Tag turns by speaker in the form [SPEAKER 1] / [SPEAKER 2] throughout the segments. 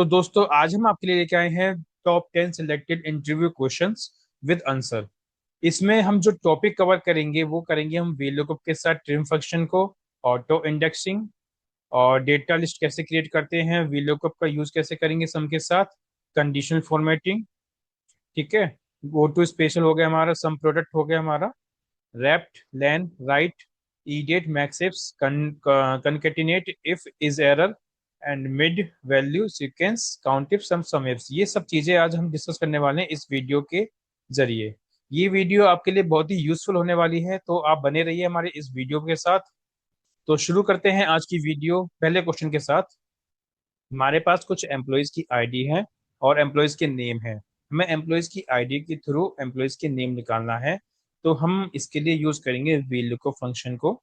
[SPEAKER 1] तो दोस्तों आज हम आपके लिए लेके आए हैं top 10 selected interview questions with answer. इसमें हम जो टॉपिक कवर करेंगे वो करेंगे हम VLOOKUP के साथ ट्रिम फंक्शन को, ऑटो इंडेक्सिंग और डेटा लिस्ट कैसे क्रिएट करते हैं, VLOOKUP का यूज कैसे करेंगे सम के साथ, कंडीशनल फॉर्मेटिंग, ठीक है, गो टू स्पेशल हो गया हमारा, सम प्रोडक्ट हो गया हमारा, रैप्ट len right, edate maxifs concatenate if is error and mid value sequence count if sum ifs। ये सब चीजें आज हम डिस्कस करने वाले हैं इस वीडियो के जरिए। ये वीडियो आपके लिए बहुत ही यूजफुल होने वाली है, तो आप बने रहिए हमारे इस वीडियो के साथ। तो शुरू करते हैं आज की वीडियो पहले क्वेश्चन के साथ। हमारे पास कुछ एम्प्लॉयज की आईडी है और एम्प्लॉयज के नेम है। हमें एम्प्लॉयज की आईडी के थ्रू एम्प्लॉयज के नेम निकालना है। तो हम इसके लिए यूज करेंगे VLOOKUP फंक्शन को।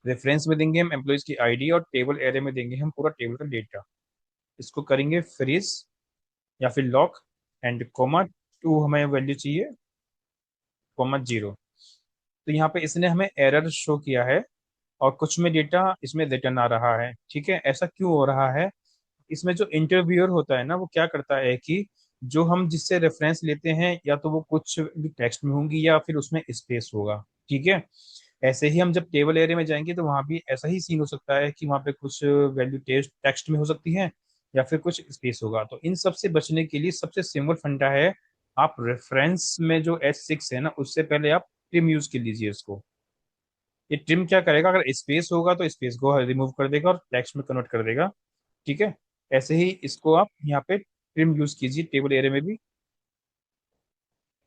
[SPEAKER 1] रेफरेंस में देंगे हम एम्प्लॉयज की आईडी और टेबल एरे में देंगे हम पूरा टेबल का डेटा। इसको करेंगे फ्रीज या फिर लॉक एंड कोमा 2 हमें वैल्यू चाहिए, कोमा 0। तो यहाँ पे इसने हमें एरर शो किया है और कुछ में डेटा इसमें रिटर्न आ रहा है। ठीक है, ऐसा क्यों हो रहा है? इसमें जो इंटरव्यूअर होता है ना, वो क्या करता है कि जो हम जिससे रेफरेंस लेते हैं या तो वो कुछ भी टेक्स्ट में होंगी या फिर उसमें स्पेस होगा। ठीक है, ऐसे ही हम जब टेबल एरिया में जाएंगे तो वहां भी ऐसा ही सीन हो सकता है कि वहां पे कुछ वैल्यू टेक्स्ट टेक्स्ट में हो सकती है या फिर कुछ स्पेस होगा। तो इन सब से बचने के लिए सबसे सिंपल फंडा है, आप रेफरेंस में जो H6 है ना, उससे पहले आप ट्रिम यूज कर लीजिए इसको। ये ट्रिम क्या करेगा, अगर स्पेस होगा तो स्पेस को रिमूव कर देगा और टेक्स्ट में कन्वर्ट कर देगा। ठीक है, ऐसे ही इसको आप यहाँ पे ट्रिम यूज कीजिए टेबल एरिया में भी।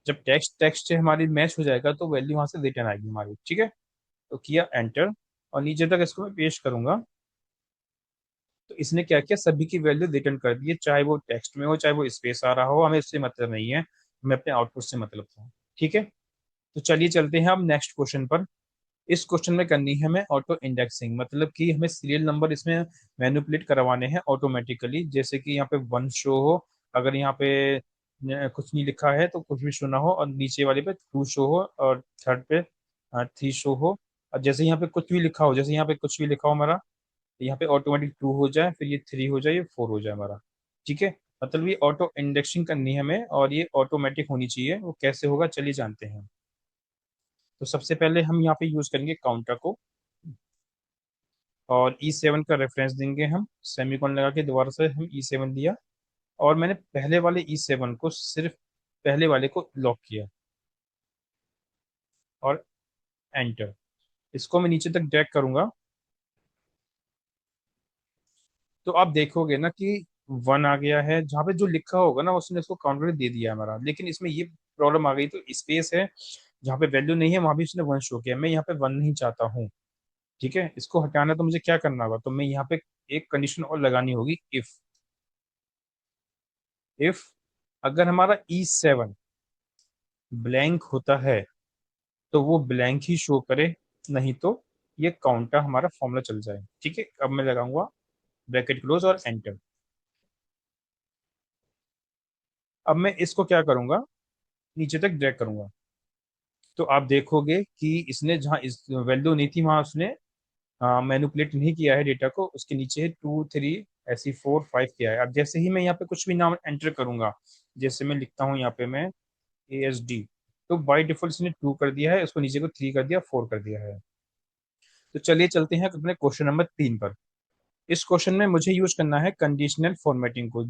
[SPEAKER 1] जब टेक्स्ट टेक्स्ट से हमारी मैच हो जाएगा तो वैल्यू वहां से रिटर्न आएगी हमारी। ठीक है, तो किया एंटर और नीचे तक इसको मैं पेश करूंगा। तो इसने क्या किया, सभी की वैल्यू रिटर्न कर दी है, चाहे वो टेक्स्ट में हो चाहे वो स्पेस आ रहा हो, हमें उससे मतलब नहीं है, हमें अपने आउटपुट से मतलब था। ठीक है, तो चलिए चलते हैं अब नेक्स्ट क्वेश्चन पर। इस क्वेश्चन में करनी है हमें ऑटो इंडेक्सिंग, मतलब कि हमें सीरियल नंबर इसमें मैनिपुलेट करवाने हैं ऑटोमेटिकली। जैसे कि यहाँ पे 1 शो हो, अगर यहाँ पे कुछ नहीं लिखा है तो कुछ भी शो ना हो, और नीचे वाले पे 2 शो हो और थर्ड पे 3 शो हो। और जैसे यहाँ पे कुछ भी लिखा हो, जैसे यहाँ पे कुछ भी लिखा हो हमारा, तो यहाँ पे ऑटोमेटिक 2 हो जाए, फिर ये 3 हो जाए, ये 4 हो जाए हमारा। ठीक है, मतलब ये ऑटो इंडेक्सिंग करनी है हमें और ये ऑटोमेटिक होनी चाहिए। वो कैसे होगा चलिए जानते हैं। तो सबसे पहले हम यहाँ पे यूज करेंगे काउंटर को और E7 का रेफरेंस देंगे हम, सेमीकोलन लगा के दोबारा से हम E7 दिया और मैंने पहले वाले E7 को सिर्फ पहले वाले को लॉक किया और एंटर। इसको मैं नीचे तक ड्रैग करूंगा तो आप देखोगे ना कि 1 आ गया है, जहाँ पे जो लिखा होगा ना उसने इसको काउंटर दे दिया हमारा। लेकिन इसमें ये प्रॉब्लम आ गई, तो स्पेस है जहाँ पे वैल्यू नहीं है वहां भी उसने 1 शो किया। मैं यहाँ पे 1 नहीं चाहता हूँ। ठीक है, इसको हटाना तो मुझे क्या करना होगा, तो मैं यहाँ पे एक कंडीशन और लगानी होगी, इफ अगर हमारा E7 ब्लैंक होता है तो वो ब्लैंक ही शो करे, नहीं तो ये काउंटर हमारा फॉर्मूला चल जाए। ठीक है, अब मैं लगाऊंगा ब्रैकेट क्लोज और एंटर। अब मैं इसको क्या करूंगा, नीचे तक ड्रैग करूंगा। तो आप देखोगे कि इसने जहाँ इस वैल्यू नहीं थी वहां उसने मैनिपुलेट नहीं किया है डेटा को, उसके नीचे 2 3 ऐसी 4 5 किया है। अब जैसे ही मैं यहाँ पे कुछ भी नाम एंटर करूंगा, जैसे मैं लिखता हूँ यहाँ पे मैं ASD, तो बाय डिफॉल्ट इसने 2 कर दिया है, उसको नीचे को 3 कर दिया, 4 कर दिया है। तो चलिए चलते हैं अपने क्वेश्चन नंबर 3 पर। इस क्वेश्चन में मुझे यूज करना है कंडीशनल फॉर्मेटिंग को।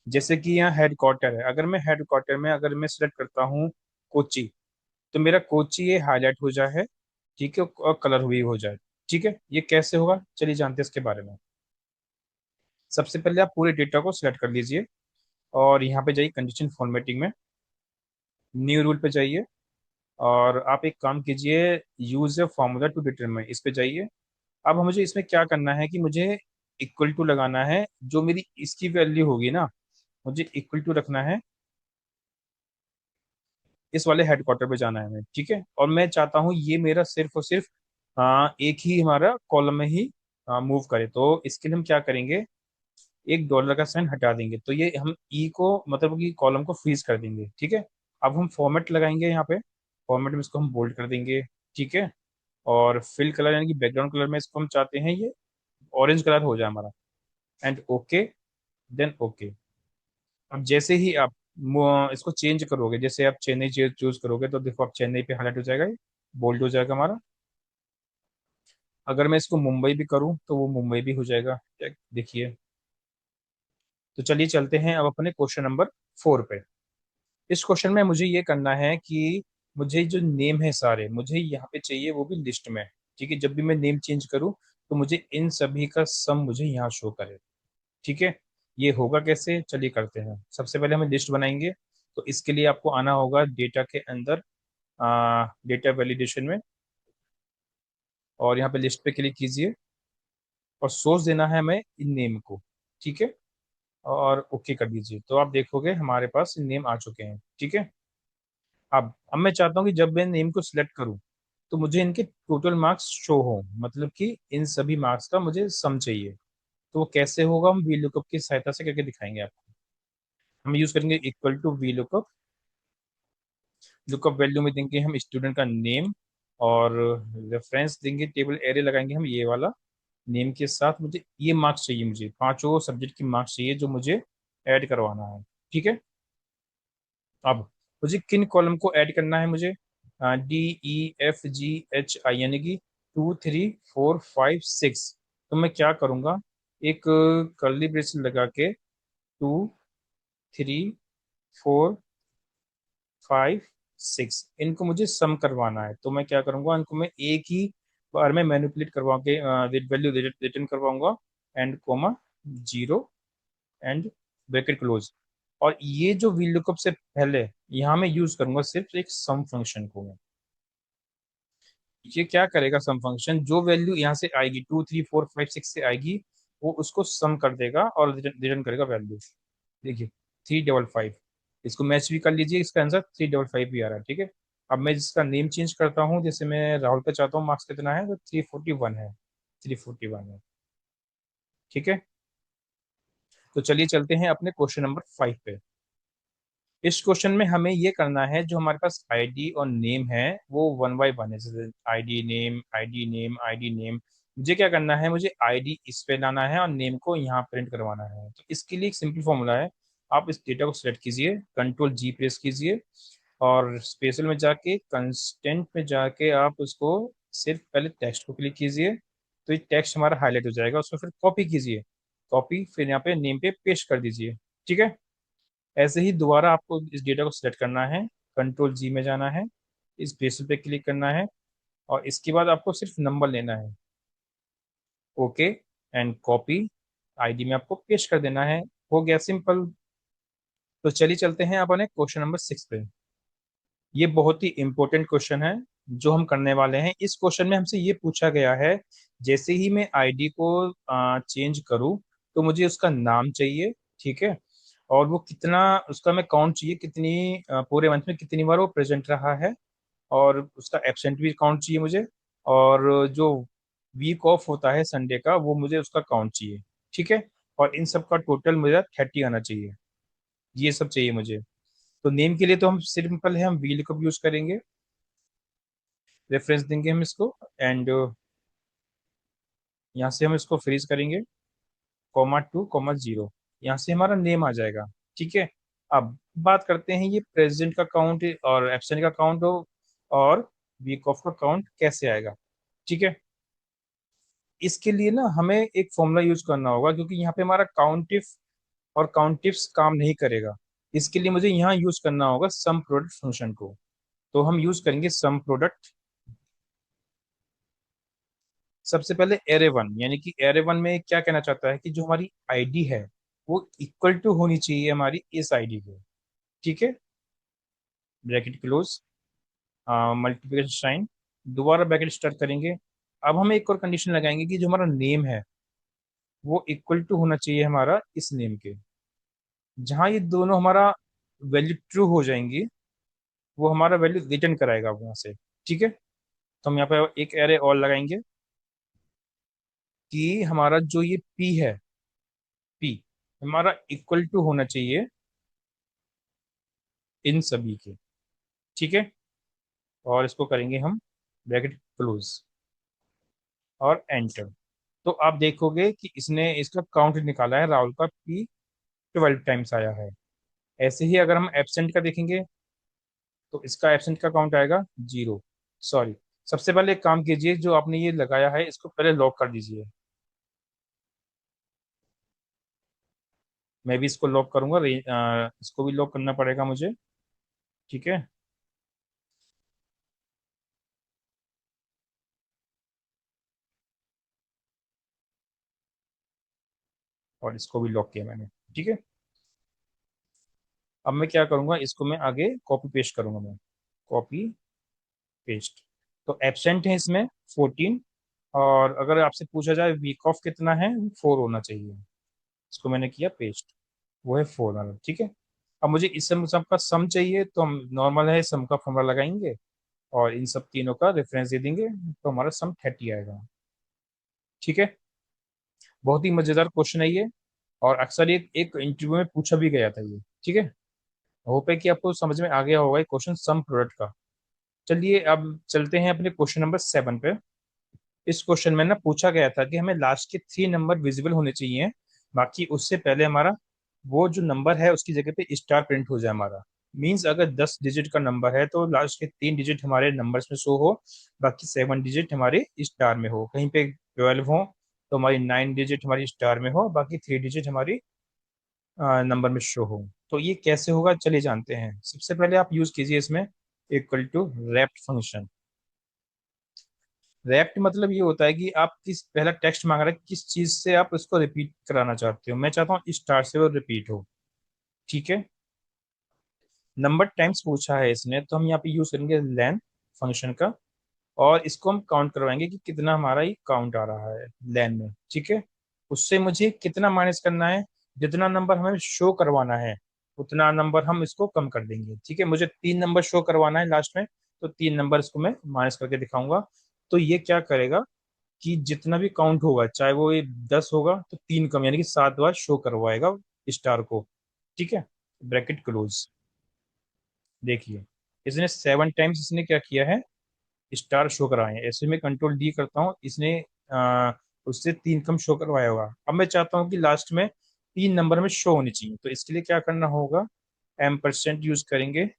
[SPEAKER 1] जैसे कि यहाँ हेडक्वार्टर है, अगर मैं हेडक्वार्टर में अगर मैं सिलेक्ट करता हूँ कोची, तो मेरा कोची ये हाईलाइट हो जाए है। ठीक है, और कलर हुई हो जाए। ठीक है, ये कैसे होगा चलिए जानते हैं इसके बारे में। सबसे पहले आप पूरे डेटा को सिलेक्ट कर लीजिए और यहाँ पे जाइए कंडीशन फॉर्मेटिंग में, न्यू रूल पे जाइए और आप एक काम कीजिए, use a formula to determine, इस पे जाइए। अब मुझे इसमें क्या करना है कि मुझे इक्वल टू लगाना है, जो मेरी इसकी वैल्यू होगी ना, मुझे इक्वल टू रखना है। इस वाले हेडक्वार्टर पे जाना है हमें। ठीक है, और मैं चाहता हूँ ये मेरा सिर्फ और सिर्फ एक ही हमारा कॉलम में ही मूव करे। तो इसके लिए हम क्या करेंगे, एक डॉलर का साइन हटा देंगे, तो ये हम ई को मतलब कि कॉलम को फ्रीज कर देंगे। ठीक है, अब हम फॉर्मेट लगाएंगे यहाँ पे, फॉर्मेट में इसको हम बोल्ड कर देंगे। ठीक है, और फिल कलर यानी कि बैकग्राउंड कलर में इसको हम चाहते हैं ये ऑरेंज कलर हो जाए हमारा। And okay, then okay. अब जैसे ही आप इसको चेंज करोगे, जैसे आप चेन्नई चूज करोगे तो देखो आप चेन्नई पे हाईलाइट हो जाएगा, बोल्ड हो जाएगा हमारा। अगर मैं इसको मुंबई भी करूँ तो वो मुंबई भी हो जाएगा, देखिए। तो चलिए चलते हैं अब अपने क्वेश्चन नंबर 4 पे। इस क्वेश्चन में मुझे ये करना है कि मुझे जो नेम है सारे मुझे यहाँ पे चाहिए, वो भी लिस्ट में। ठीक है, जब भी मैं नेम चेंज करूँ तो मुझे इन सभी का सम मुझे यहाँ शो करे। ठीक है, ये होगा कैसे, चलिए करते हैं। सबसे पहले हमें लिस्ट बनाएंगे। तो इसके लिए आपको आना होगा डेटा के अंदर, डेटा वैलिडेशन में, और यहाँ पे लिस्ट पे क्लिक कीजिए और सोर्स देना है हमें इन नेम को। ठीक है, और ओके कर दीजिए, तो आप देखोगे हमारे पास नेम आ चुके हैं। ठीक है, अब मैं चाहता हूँ कि जब मैं नेम को सिलेक्ट करूँ तो मुझे इनके टोटल मार्क्स शो हो, मतलब कि इन सभी मार्क्स का मुझे सम चाहिए। तो वो कैसे होगा, हम वी लुकअप की सहायता से करके दिखाएंगे आपको। हम यूज करेंगे equal to V lookup. Lookup value में देंगे हम स्टूडेंट का नेम, और रेफरेंस देंगे, टेबल एरे लगाएंगे हम ये वाला। नेम के साथ मुझे ये मार्क्स चाहिए, मुझे पांचों सब्जेक्ट की मार्क्स चाहिए जो मुझे ऐड करवाना है। ठीक है, अब मुझे किन कॉलम को ऐड करना है, मुझे DEFGH यानी कि 2 3 4 5 6। तो मैं क्या करूंगा, एक कर्ली ब्रेस लगा के 2 3 4 5 6 इनको मुझे सम करवाना है। तो मैं क्या करूंगा, इनको मैं एक ही बार में मैनिपुलेट करवा के वैल्यू रिटर्न करवाऊंगा, and comma 0 and bracket close. और ये जो वी लुकअप से पहले यहाँ मैं यूज करूंगा सिर्फ एक सम फंक्शन को मैं। ये क्या करेगा, सम फंक्शन जो वैल्यू यहाँ से आएगी 2 3 4 5 6 से आएगी, वो उसको सम कर देगा और रिटर्न करेगा वैल्यू। देखिए 355, इसको मैच भी कर लीजिए, इसका आंसर 355 भी आ रहा है। ठीक है, अब मैं जिसका नेम चेंज करता हूँ, जैसे मैं राहुल का चाहता हूँ, मार्क्स कितना है, तो 341 है, 341 है। ठीक है, तो चलिए चलते हैं अपने क्वेश्चन नंबर 5 पे। इस क्वेश्चन में हमें ये करना है, जो हमारे पास आईडी और नेम है वो वन बाय वन है, जैसे ID name ID name ID name. मुझे क्या करना है, मुझे आईडी इस पे लाना है और नेम को यहाँ प्रिंट करवाना है। तो इसके लिए एक सिंपल फॉर्मूला है, आप इस डेटा को सिलेक्ट कीजिए, कंट्रोल जी प्रेस कीजिए, और स्पेशल में जाके कंस्टेंट में जाके आप उसको सिर्फ पहले टेक्स्ट को क्लिक कीजिए। तो ये टेक्स्ट हमारा हाईलाइट हो जाएगा, उसको फिर कॉपी कीजिए, कॉपी फिर यहाँ पे नेम पे पेस्ट कर दीजिए। ठीक है, ऐसे ही दोबारा आपको इस डेटा को सिलेक्ट करना है, कंट्रोल जी में जाना है, इस बेसिल पे क्लिक करना है, और इसके बाद आपको सिर्फ नंबर लेना है, ओके, एंड कॉपी, आईडी में आपको पेस्ट कर देना है। हो गया सिंपल। तो चलिए चलते हैं अपने क्वेश्चन नंबर 6 पे। ये बहुत ही इंपॉर्टेंट क्वेश्चन है जो हम करने वाले हैं। इस क्वेश्चन में हमसे ये पूछा गया है, जैसे ही मैं आईडी को चेंज करूँ तो मुझे उसका नाम चाहिए। ठीक है, और वो कितना, उसका मैं काउंट चाहिए, कितनी पूरे मंथ में कितनी बार वो प्रेजेंट रहा है, और उसका एब्सेंट भी काउंट चाहिए मुझे, और जो वीक ऑफ होता है संडे का वो मुझे उसका काउंट चाहिए। ठीक है, और इन सब का टोटल मुझे 30 आना चाहिए, ये सब चाहिए मुझे। तो नेम के लिए तो हम सिंपल है, हम वी लुकअप यूज करेंगे, रेफरेंस देंगे हम इसको, एंड यहाँ से हम इसको फ्रीज करेंगे, (2 0), यहाँ से हमारा नेम आ जाएगा। ठीक है, अब बात करते हैं ये प्रेसिडेंट का काउंट और एब्सेंट का काउंट हो, और वीक ऑफ का काउंट कैसे आएगा। ठीक है, इसके लिए ना हमें एक फॉर्मूला यूज करना होगा, क्योंकि यहाँ पे हमारा काउंटिफ और काउंटिफ्स काम नहीं करेगा। इसके लिए मुझे यहाँ यूज करना होगा सम प्रोडक्ट फंक्शन को। तो हम यूज करेंगे सम प्रोडक्ट। सबसे पहले एरे वन, यानी कि एरे वन में क्या कहना चाहता है कि जो हमारी आईडी है वो इक्वल टू होनी चाहिए हमारी इस आईडी के। ठीक है, ब्रैकेट क्लोज, मल्टीप्लिकेशन साइन, दोबारा ब्रैकेट स्टार्ट करेंगे। अब हम एक और कंडीशन लगाएंगे कि जो हमारा नेम है वो इक्वल टू होना चाहिए हमारा इस नेम के। जहां ये दोनों हमारा वैल्यू ट्रू हो जाएंगी, वो हमारा वैल्यू रिटर्न कराएगा वहां से। ठीक है, तो हम यहाँ पे एक एरे और लगाएंगे कि हमारा जो ये पी है, पी हमारा इक्वल टू होना चाहिए इन सभी के। ठीक है, और इसको करेंगे हम ब्रैकेट क्लोज और एंटर। तो आप देखोगे कि इसने इसका काउंट निकाला है, राहुल का P 12 टाइम्स आया है। ऐसे ही अगर हम एब्सेंट का देखेंगे तो इसका एब्सेंट का काउंट आएगा 0। सॉरी, सबसे पहले एक काम कीजिए, जो आपने ये लगाया है इसको पहले लॉक कर दीजिए। मैं भी इसको लॉक करूंगा, इसको भी लॉक करना पड़ेगा मुझे। ठीक है, और इसको भी लॉक किया मैंने। ठीक है, अब मैं क्या करूंगा, इसको मैं आगे कॉपी पेस्ट करूंगा मैं। Copy paste. तो एब्सेंट है इसमें 14, और अगर आपसे पूछा जाए वीक ऑफ कितना है, 4 होना चाहिए। इसको मैंने किया पेस्ट, वो है 4 वाला। ठीक है, अब मुझे इस सब का सम चाहिए, तो हम नॉर्मल है सम का फॉर्मूला लगाएंगे और इन सब तीनों का रेफरेंस दे देंगे, तो हमारा सम 30 आएगा। ठीक है, बहुत ही मजेदार क्वेश्चन है ये, और अक्सर एक एक इंटरव्यू में पूछा भी गया था ये। ठीक है, होप है कि आपको समझ में आ गया होगा ये क्वेश्चन सम प्रोडक्ट का। चलिए अब चलते हैं अपने क्वेश्चन नंबर 7 पे। इस क्वेश्चन में ना पूछा गया था कि हमें लास्ट के 3 नंबर विजिबल होने चाहिए, बाकी उससे पहले हमारा वो जो नंबर है उसकी जगह पे स्टार प्रिंट हो जाए हमारा। मींस अगर 10 डिजिट का नंबर है तो लास्ट के 3 डिजिट हमारे नंबर्स में शो हो, बाकी 7 डिजिट हमारे स्टार में हो। कहीं पे 12 हो तो हमारी 9 डिजिट हमारी स्टार में हो, बाकी 3 डिजिट हमारी नंबर में शो हो। तो ये कैसे होगा, चलिए जानते हैं। सबसे पहले आप यूज कीजिए इसमें equal to wrapped function. Wrapped मतलब ये होता है कि आप किस पहला टेक्स्ट मांग रहे हैं, किस चीज से आप उसको रिपीट कराना चाहते हो। मैं चाहता हूँ स्टार से वो रिपीट हो। ठीक है, नंबर टाइम्स पूछा है इसने, तो हम यहाँ पे यूज करेंगे लेन फंक्शन का, और इसको हम काउंट करवाएंगे कि कितना हमारा ये काउंट आ रहा है लेन में। ठीक है, उससे मुझे कितना माइनस करना है, जितना नंबर हमें शो करवाना है उतना नंबर हम इसको कम कर देंगे। ठीक है, मुझे 3 नंबर शो करवाना है लास्ट में, तो 3 नंबर इसको मैं माइनस करके दिखाऊंगा। तो ये क्या करेगा कि जितना भी काउंट होगा, चाहे वो ये 10 होगा तो 3 कम, यानी कि 7 बार शो करवाएगा स्टार को। ठीक है, ब्रैकेट क्लोज। देखिए, इसने 7 टाइम्स इसने क्या किया है, स्टार शो कराए हैं। ऐसे में कंट्रोल डी करता हूँ, इसने उससे 3 कम शो करवाया होगा। अब मैं चाहता हूँ कि लास्ट में 3 नंबर में शो होनी चाहिए, तो इसके लिए क्या करना होगा, M% यूज करेंगे,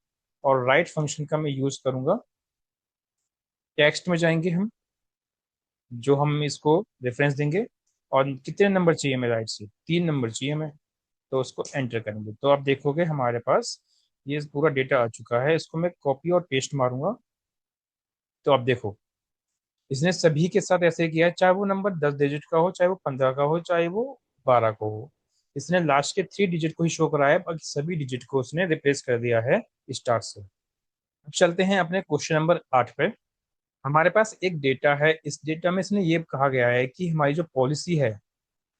[SPEAKER 1] और राइट फंक्शन का मैं यूज करूंगा। टेक्स्ट में जाएंगे हम, जो हम इसको रेफरेंस देंगे, और कितने नंबर चाहिए हमें राइट से, 3 नंबर चाहिए हमें, तो उसको एंटर करेंगे। तो आप देखोगे हमारे पास ये पूरा डेटा आ चुका है। इसको मैं कॉपी और पेस्ट मारूंगा, तो आप देखो इसने सभी के साथ ऐसे किया है, चाहे वो नंबर 10 डिजिट का हो, चाहे वो 15 का हो, चाहे वो 12 को हो। इसने लास्ट के 3 डिजिट को ही शो कराया है, बाकी सभी डिजिट को उसने रिप्लेस कर दिया है स्टार से। अब चलते हैं अपने क्वेश्चन नंबर 8 पे। हमारे पास एक डेटा है, इस डेटा में इसने ये कहा गया है कि हमारी जो पॉलिसी है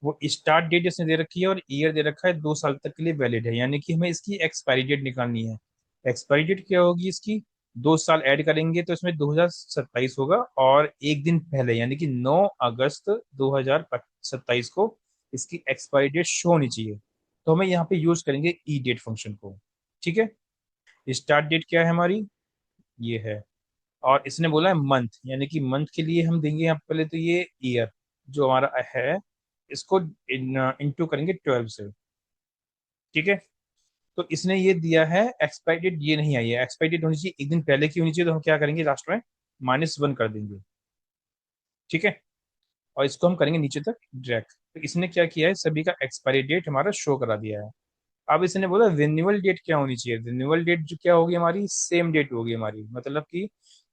[SPEAKER 1] वो स्टार्ट डेट इसने दे रखी है और ईयर दे रखा है, 2 साल तक के लिए वैलिड है, यानी कि हमें इसकी एक्सपायरी डेट निकालनी है। एक्सपायरी डेट क्या होगी इसकी, 2 साल ऐड करेंगे तो इसमें 2027 होगा, और एक दिन पहले यानी कि 9 अगस्त 2027 को इसकी एक्सपायरी डेट शो होनी चाहिए। तो हमें यहाँ पे यूज करेंगे ई डेट फंक्शन को। ठीक है, स्टार्ट डेट क्या है हमारी, ये है, और इसने बोला है मंथ, यानी कि मंथ के लिए हम देंगे यहाँ पे पहले तो ये ईयर जो हमारा है, इसको इंटू करेंगे 12 से। ठीक है, तो इसने ये दिया है एक्सपायरी डेट, ये नहीं आई है, एक्सपायरी डेट होनी चाहिए एक दिन पहले की होनी चाहिए, तो हम क्या करेंगे लास्ट में -1 कर देंगे। ठीक है, और इसको हम करेंगे नीचे तक ड्रैग। तो इसने क्या किया है, सभी का एक्सपायरी डेट हमारा शो करा दिया है। अब इसने बोला रिन्यूअल डेट क्या होनी चाहिए, रिन्यूअल डेट जो क्या होगी हमारी, सेम डेट होगी हमारी, मतलब कि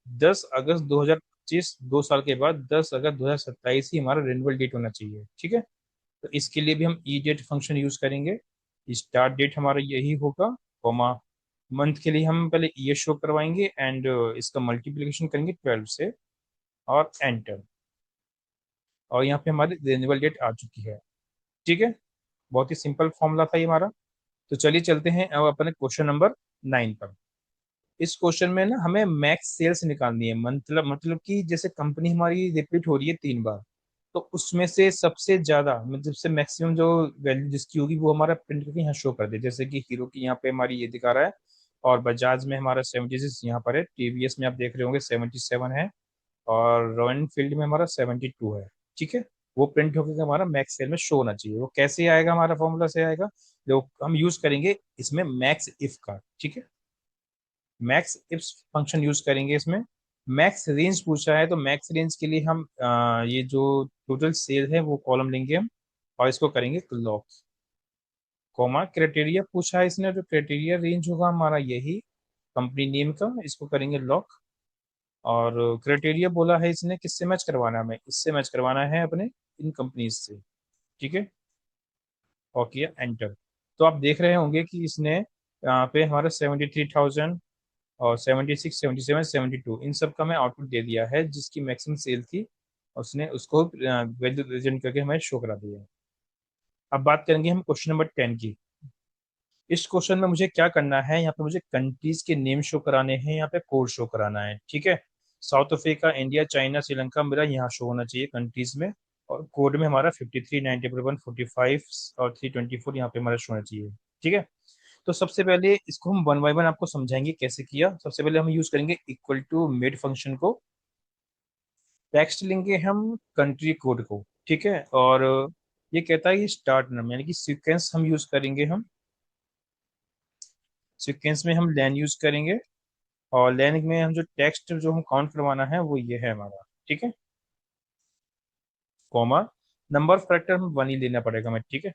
[SPEAKER 1] 10 अगस्त 2025, 2 साल के बाद 10 अगस्त 2027 ही हमारा रिन्यूअल डेट होना चाहिए। ठीक है, तो इसके लिए भी हम ई डेट फंक्शन यूज करेंगे। स्टार्ट डेट हमारा यही होगा, कॉमा मंथ के लिए हम पहले ईयर शो करवाएंगे, एंड इसका मल्टीप्लिकेशन करेंगे 12 से, और एंटर। और यहाँ पे हमारी रिन्यूअल डेट आ चुकी है। ठीक है, बहुत ही सिंपल फॉर्मूला था ये हमारा। तो चलिए चलते हैं अब अपने क्वेश्चन नंबर 9 पर। इस क्वेश्चन में ना हमें मैक्स सेल्स निकालनी है, मतलब कि जैसे कंपनी हमारी रिपीट हो रही है 3 बार, तो उसमें से सबसे ज्यादा मतलब से मैक्सिमम जो वैल्यू जिसकी होगी वो हमारा प्रिंट करके यहाँ शो कर दे। जैसे कि हीरो की यहाँ पे हमारी ये दिखा रहा है, और बजाज में हमारा 76 यहाँ पर है, TVS में आप देख रहे होंगे 77 है, और रॉयल एनफील्ड में हमारा 72 है। ठीक है, वो प्रिंट होकर हमारा मैक्स सेल में शो होना चाहिए। वो कैसे आएगा, हमारा फॉर्मूला से आएगा, जो हम यूज करेंगे इसमें मैक्स इफ का। ठीक है, मैक्स इफ फंक्शन यूज करेंगे इसमें। मैक्स रेंज पूछा है तो मैक्स रेंज के लिए हम ये जो टोटल सेल है वो कॉलम लेंगे हम, और इसको करेंगे लॉक, कॉमा क्राइटेरिया पूछा है इसने, जो क्राइटेरिया रेंज होगा हमारा यही कंपनी नेम का, इसको करेंगे लॉक। और क्राइटेरिया बोला है इसने किससे मैच करवाना है, हमें इससे मैच करवाना है अपने इन कंपनीज से। ठीक है, और किया एंटर। तो आप देख रहे होंगे कि इसने यहाँ पे हमारा 73,000 और 76, 77, 72 इन सब का मैं आउटपुट दे दिया है, जिसकी मैक्सिमम सेल थी। उसने उसको वैल्यू प्रेजेंट करके हमें शो करा दिया है। अब बात करेंगे हम क्वेश्चन नंबर 10 की। इस क्वेश्चन में मुझे क्या करना है, यहाँ पे मुझे कंट्रीज के नेम शो कराने हैं, यहाँ पे कोड शो कराना है। ठीक है, south Africa, India, China, Sri Lanka मेरा यहाँ शो होना चाहिए कंट्रीज में, और कोड में हमारा 53, 91, 45 और 324 यहाँ पे हमारा शो होना चाहिए। ठीक है, तो सबसे पहले इसको हम वन बाय वन आपको समझाएंगे कैसे किया। सबसे पहले हम यूज करेंगे इक्वल टू मेड फंक्शन को, टेक्स्ट लेंगे हम कंट्री कोड को। ठीक है, और ये कहता है कि स्टार्ट नंबर यानी कि सीक्वेंस हम यूज करेंगे हम, सीक्वेंस में हम लेन यूज करेंगे, और लेन में हम जो टेक्स्ट जो हम काउंट करवाना है वो ये है हमारा। ठीक है, कॉमा नंबर ऑफ करेक्टर हम वन ही लेना पड़ेगा हमें। ठीक है,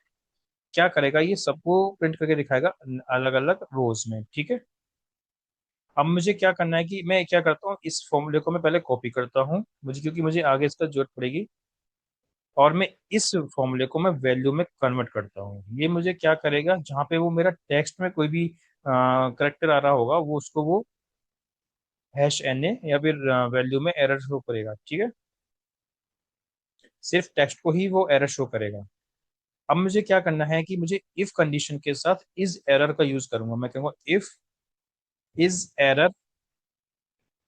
[SPEAKER 1] क्या करेगा ये सबको प्रिंट करके दिखाएगा अलग अलग रोज में। ठीक है, अब मुझे क्या करना है कि मैं क्या करता हूँ, इस फॉर्मूले को मैं पहले कॉपी करता हूँ मुझे, क्योंकि मुझे आगे इसका जरूरत पड़ेगी, और मैं इस फॉर्मूले को मैं वैल्यू में कन्वर्ट करता हूँ। ये मुझे क्या करेगा, जहाँ पे वो मेरा टेक्स्ट में कोई भी करेक्टर आ रहा होगा वो उसको वो #NA या फिर वैल्यू में एरर शो करेगा। ठीक है, सिर्फ टेक्स्ट को ही वो एरर शो करेगा। अब मुझे क्या करना है कि मुझे इफ कंडीशन के साथ इज एरर का यूज करूंगा। मैं कहूंगा इफ इज एरर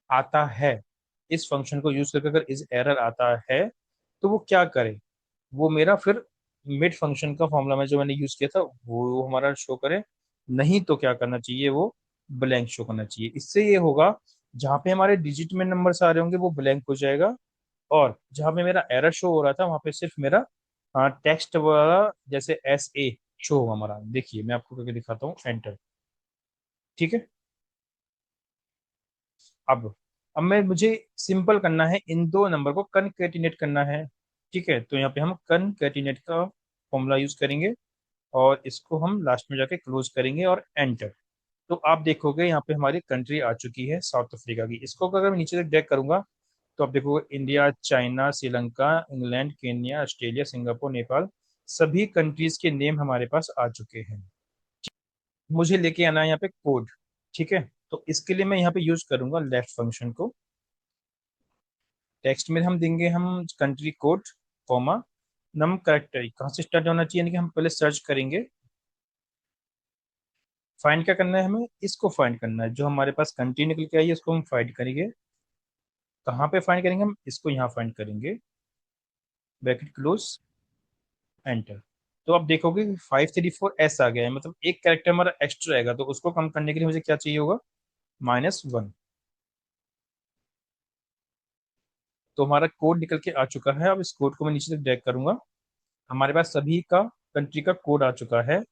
[SPEAKER 1] आता है, इस फंक्शन को यूज करके अगर इज एरर आता है तो वो क्या करे, वो मेरा फिर मिड फंक्शन का फॉर्मूला में जो मैंने यूज किया था वो हमारा शो करे। नहीं तो क्या करना चाहिए, वो ब्लैंक शो करना चाहिए। इससे ये होगा जहाँ पे हमारे डिजिट में नंबर्स आ रहे होंगे वो ब्लैंक हो जाएगा, और जहाँ पे मेरा एरर शो हो रहा था वहां पे सिर्फ मेरा टेक्स्ट वाला जैसे SA शो होगा हमारा। देखिए मैं आपको करके दिखाता हूँ, एंटर। ठीक है, अब अब मैं मुझे सिंपल करना है, इन दो नंबर को कनकेटिनेट करना है। ठीक है, तो यहाँ पे हम कनकेटिनेट का फॉर्मूला यूज करेंगे, और इसको हम लास्ट में जाके क्लोज करेंगे और एंटर। तो आप देखोगे यहाँ पे हमारी कंट्री आ चुकी है साउथ अफ्रीका की। इसको अगर मैं नीचे तक ड्रैग करूंगा तो आप देखोगे India, China, Sri Lanka, England, Kenya, Australia, Singapore, Nepal, सभी कंट्रीज के नेम हमारे पास आ चुके हैं। मुझे लेके आना है यहाँ पे कोड। ठीक है, तो इसके लिए मैं यहाँ पे यूज करूंगा लेफ्ट फंक्शन को। टेक्स्ट में हम देंगे हम कंट्री कोड, कॉमा नम करेक्टर कहाँ से स्टार्ट होना चाहिए, यानी कि हम पहले सर्च करेंगे। फाइंड क्या करना है, हमें इसको फाइंड करना है, जो हमारे पास कंट्री निकल के आई है इसको हम फाइंड करेंगे। कहाँ पे फाइंड करेंगे, हम इसको यहाँ फाइंड करेंगे, ब्रैकेट क्लोज, एंटर। तो आप देखोगे 534S आ गया है, मतलब एक कैरेक्टर हमारा एक्स्ट्रा आएगा, तो उसको कम करने के लिए मुझे क्या चाहिए होगा, -1। तो हमारा कोड निकल के आ चुका है। अब इस कोड को मैं नीचे तक ड्रैग करूंगा, हमारे पास सभी का कंट्री का कोड आ चुका है।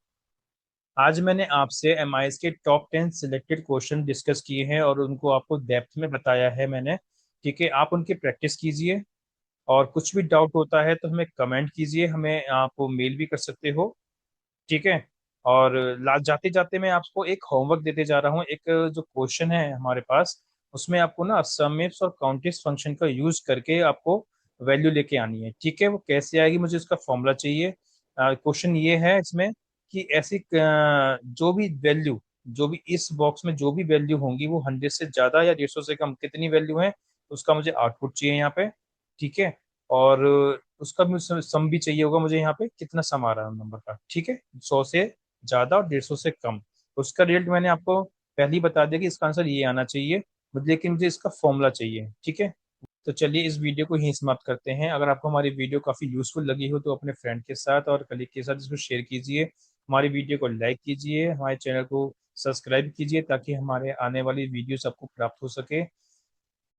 [SPEAKER 1] आज मैंने आपसे MIS के टॉप 10 सिलेक्टेड क्वेश्चन डिस्कस किए हैं और उनको आपको डेप्थ में बताया है मैंने। ठीक है, आप उनकी प्रैक्टिस कीजिए, और कुछ भी डाउट होता है तो हमें कमेंट कीजिए, हमें आप मेल भी कर सकते हो। ठीक है, और जाते जाते मैं आपको एक होमवर्क देते जा रहा हूँ। एक जो क्वेश्चन है हमारे पास, उसमें आपको ना समिप्स और काउंटिस फंक्शन का यूज करके आपको वैल्यू लेके आनी है। ठीक है, वो कैसे आएगी, मुझे उसका फॉर्मूला चाहिए। क्वेश्चन ये है इसमें कि ऐसी जो भी वैल्यू, जो भी इस बॉक्स में जो भी वैल्यू होंगी वो 100 से ज्यादा या 150 से कम कितनी वैल्यू है, उसका मुझे आउटपुट चाहिए यहाँ पे। ठीक है, और उसका भी सम भी चाहिए होगा मुझे, यहाँ पे कितना सम आ रहा है नंबर का। ठीक है, 100 से ज्यादा और 150 से कम। उसका रिजल्ट मैंने आपको पहले ही बता दिया कि इसका आंसर ये आना चाहिए, लेकिन मुझे इसका फॉर्मूला चाहिए। ठीक है, तो चलिए इस वीडियो को यहीं समाप्त करते हैं। अगर आपको हमारी वीडियो काफ़ी यूजफुल लगी हो तो अपने फ्रेंड के साथ और कलीग के साथ इसको शेयर कीजिए, हमारी वीडियो को लाइक कीजिए, हमारे चैनल को सब्सक्राइब कीजिए, ताकि हमारे आने वाली वीडियोस आपको प्राप्त हो सके।